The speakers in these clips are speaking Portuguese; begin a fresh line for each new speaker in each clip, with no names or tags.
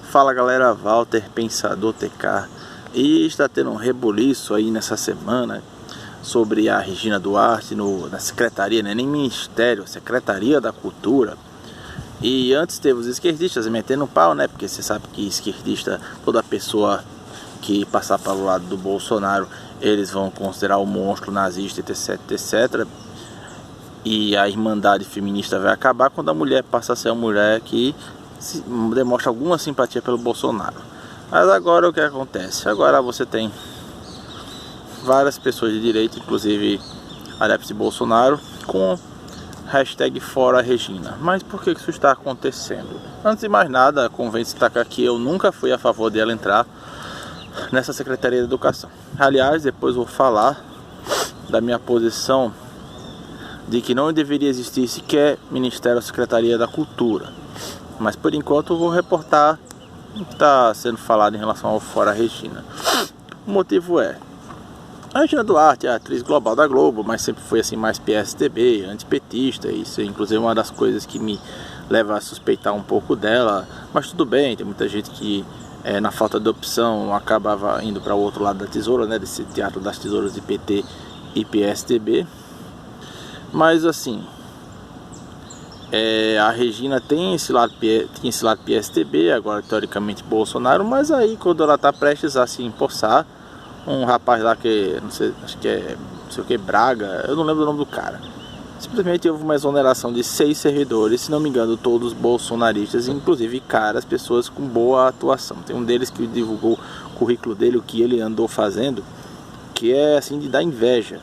Fala galera, Walter Pensador TK. E está tendo um rebuliço aí nessa semana sobre a Regina Duarte na secretaria, né? Nem ministério, Secretaria da Cultura. E antes teve os esquerdistas metendo pau, né? Porque você sabe que esquerdista, toda pessoa que passar pelo lado do Bolsonaro, eles vão considerar o monstro nazista, etc, etc. E a irmandade feminista vai acabar quando a mulher passa a ser uma mulher que demonstra alguma simpatia pelo Bolsonaro. Mas agora o que acontece? Agora você tem várias pessoas de direita, inclusive adeptos de Bolsonaro, com hashtag fora Regina. Mas por que isso está acontecendo? Antes de mais nada, convém destacar que eu nunca fui a favor dela entrar nessa Secretaria de Educação. Aliás, depois vou falar da minha posição de que não deveria existir sequer Ministério ou Secretaria da Cultura. Mas por enquanto eu vou reportar o que está sendo falado em relação ao fora Regina. O motivo é: a Regina Duarte é a atriz global da Globo, mas sempre foi assim mais PSDB, antipetista. Isso é inclusive uma das coisas que me leva a suspeitar um pouco dela. Mas tudo bem, tem muita gente que na falta de opção acabava indo para o outro lado da tesoura, né, desse teatro das tesouras de PT e PSDB. Mas assim, a Regina tem esse lado PSDB, agora teoricamente Bolsonaro, mas aí quando ela está prestes a se empossar, um rapaz lá que, não sei, acho que é, não sei o que, Braga, eu não lembro o nome do cara, simplesmente houve uma exoneração de 6 servidores, se não me engano todos bolsonaristas, inclusive caras, pessoas com boa atuação. Tem um deles que divulgou o currículo dele, o que ele andou fazendo, que é assim de dar inveja.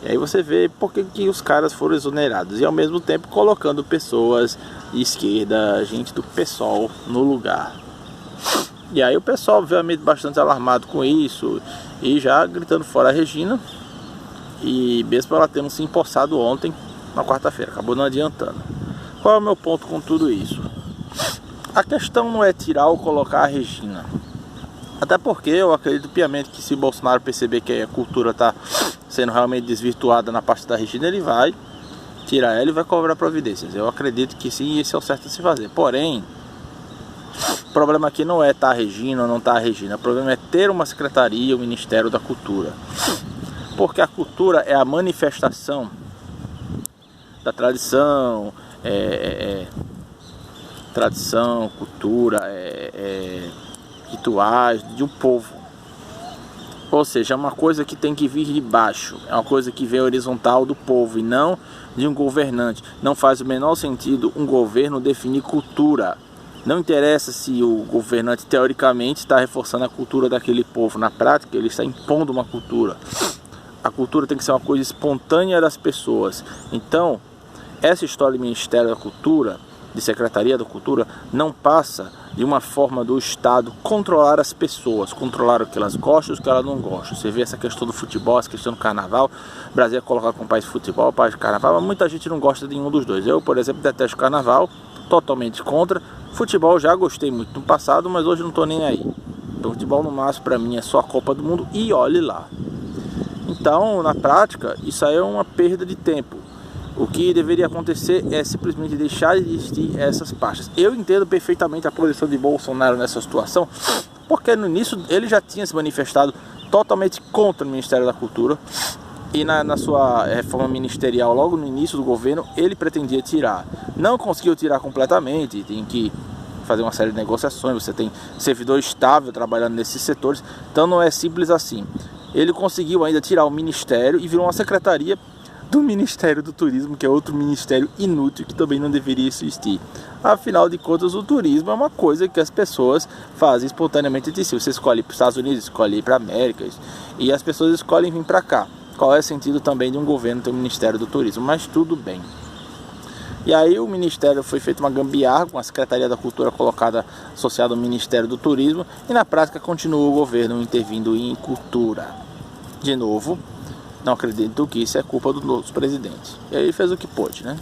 E aí você vê por que os caras foram exonerados. E ao mesmo tempo colocando pessoas de esquerda, gente do PSOL no lugar. E aí o pessoal obviamente bastante alarmado com isso. E já gritando fora a Regina. E mesmo ela tendo se empossado ontem, na quarta-feira, acabou não adiantando. Qual é o meu ponto com tudo isso? A questão não é tirar ou colocar a Regina. Até porque eu acredito piamente que se Bolsonaro perceber que a cultura está sendo realmente desvirtuada na parte da Regina, ele vai tirar ela e vai cobrar providências. Eu acredito que sim, esse é o certo a se fazer. Porém, o problema aqui não é estar a Regina ou não estar a Regina. O problema é ter uma secretaria, o Ministério da Cultura. Porque a cultura é a manifestação da tradição, tradição, cultura, rituais de um povo. Ou seja, é uma coisa que tem que vir de baixo, é uma coisa que vem horizontal do povo e não de um governante. Não faz o menor sentido um governo definir cultura. Não interessa se o governante teoricamente está reforçando a cultura daquele povo, na prática ele está impondo uma cultura. A cultura tem que ser uma coisa espontânea das pessoas. Então, essa história de Ministério da Cultura, de Secretaria da Cultura, não passa de uma forma do Estado controlar as pessoas, controlar o que elas gostam e o que elas não gostam. Você vê essa questão do futebol, essa questão do carnaval. O Brasil é colocado como país de futebol, país de carnaval, mas muita gente não gosta de nenhum dos dois. Eu, por exemplo, detesto carnaval, totalmente contra. Futebol já gostei muito no passado, mas hoje não estou nem aí. Então, futebol no máximo para mim é só a Copa do Mundo e olhe lá. Então, na prática, isso aí é uma perda de tempo. O que deveria acontecer é simplesmente deixar de existir essas pastas. Eu entendo perfeitamente a posição de Bolsonaro nessa situação, porque no início ele já tinha se manifestado totalmente contra o Ministério da Cultura. E na sua reforma ministerial, logo no início do governo, ele pretendia tirar. Não conseguiu tirar completamente, tem que fazer uma série de negociações, você tem servidor estável trabalhando nesses setores, então não é simples assim. Ele conseguiu ainda tirar o ministério e virou uma secretaria do Ministério do Turismo, que é outro ministério inútil que também não deveria existir. Afinal de contas, o turismo é uma coisa que as pessoas fazem espontaneamente de si. Você escolhe ir para os Estados Unidos, escolhe ir para a América e as pessoas escolhem vir para cá. Qual é o sentido também de um governo ter um Ministério do Turismo? Mas tudo bem. E aí o Ministério foi feito uma gambiarra com a Secretaria da Cultura colocada associada ao Ministério do Turismo e na prática continua o governo intervindo em cultura. De novo, não acredito que isso é culpa do nosso presidente. E aí ele fez o que pôde, né?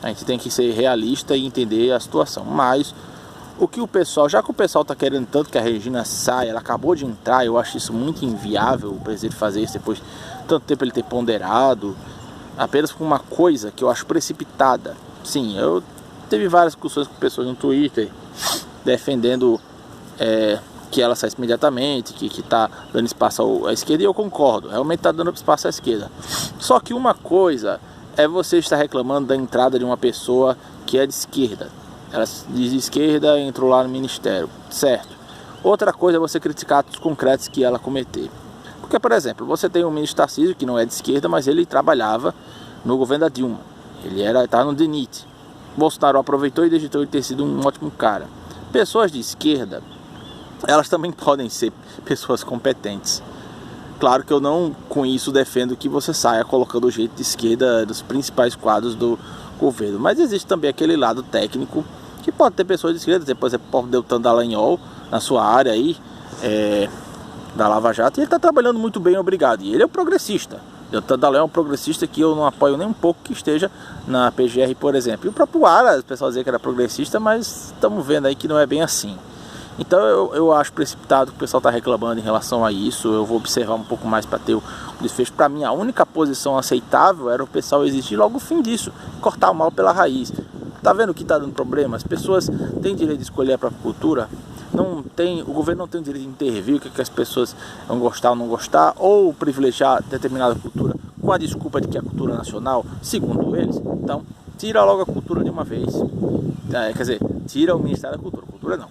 A gente tem que ser realista e entender a situação. Mas o que o pessoal, já que o pessoal está querendo tanto que a Regina saia, ela acabou de entrar, eu acho isso muito inviável, o presidente fazer isso depois de tanto tempo ele ter ponderado, apenas por uma coisa que eu acho precipitada. Sim, eu teve várias discussões com pessoas no Twitter defendendo que ela saísse imediatamente, que está dando espaço à esquerda, e eu concordo, realmente está dando espaço à esquerda. Só que uma coisa é você estar reclamando da entrada de uma pessoa que é de esquerda. Ela diz de esquerda e entrou lá no ministério, certo? Outra coisa é você criticar atos concretos que ela cometer. Porque, por exemplo, você tem o ministro Tarcísio, que não é de esquerda, mas ele trabalhava no governo da Dilma. Ele estava no DENIT. Bolsonaro aproveitou e digitou ele ter sido um ótimo cara. Pessoas de esquerda, elas também podem ser pessoas competentes. Claro que eu não, com isso, defendo que você saia colocando o jeito de esquerda dos principais quadros do governo. Mas existe também aquele lado técnico, que pode ter pessoas de esquerda, por exemplo, o Deltan Dallagnol, na sua área aí, da Lava Jato, e ele está trabalhando muito bem, obrigado. E ele é um progressista. Deltan Dallagnol é um progressista que eu não apoio nem um pouco que esteja na PGR, por exemplo. E o próprio Aras, o pessoal dizia que era progressista, mas estamos vendo aí que não é bem assim. Então eu acho precipitado que o pessoal está reclamando em relação a isso. Eu vou observar um pouco mais para ter o desfecho. Para mim, a única posição aceitável era o pessoal existir logo o fim disso, cortar o mal pela raiz. Tá vendo que está dando problema? As pessoas têm direito de escolher a própria cultura. O governo não tem o direito de intervir o que as pessoas vão gostar ou não gostar, ou privilegiar determinada cultura com a desculpa de que é cultura nacional, segundo eles. Então, tira logo a cultura de uma vez. Quer dizer, tira o Ministério da Cultura. Cultura não,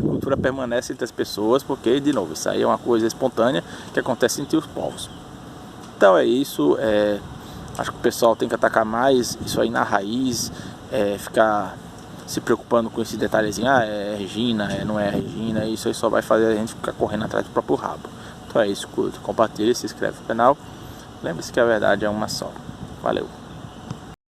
cultura permanece entre as pessoas, porque, de novo, isso aí é uma coisa espontânea que acontece entre os povos. Então é isso, acho que o pessoal tem que atacar mais isso aí na raiz, ficar se preocupando com esse detalhezinho, é Regina, não é Regina, isso aí só vai fazer a gente ficar correndo atrás do próprio rabo. Então é isso, curta, compartilha, se inscreve no canal, lembre-se que a verdade é uma só. Valeu!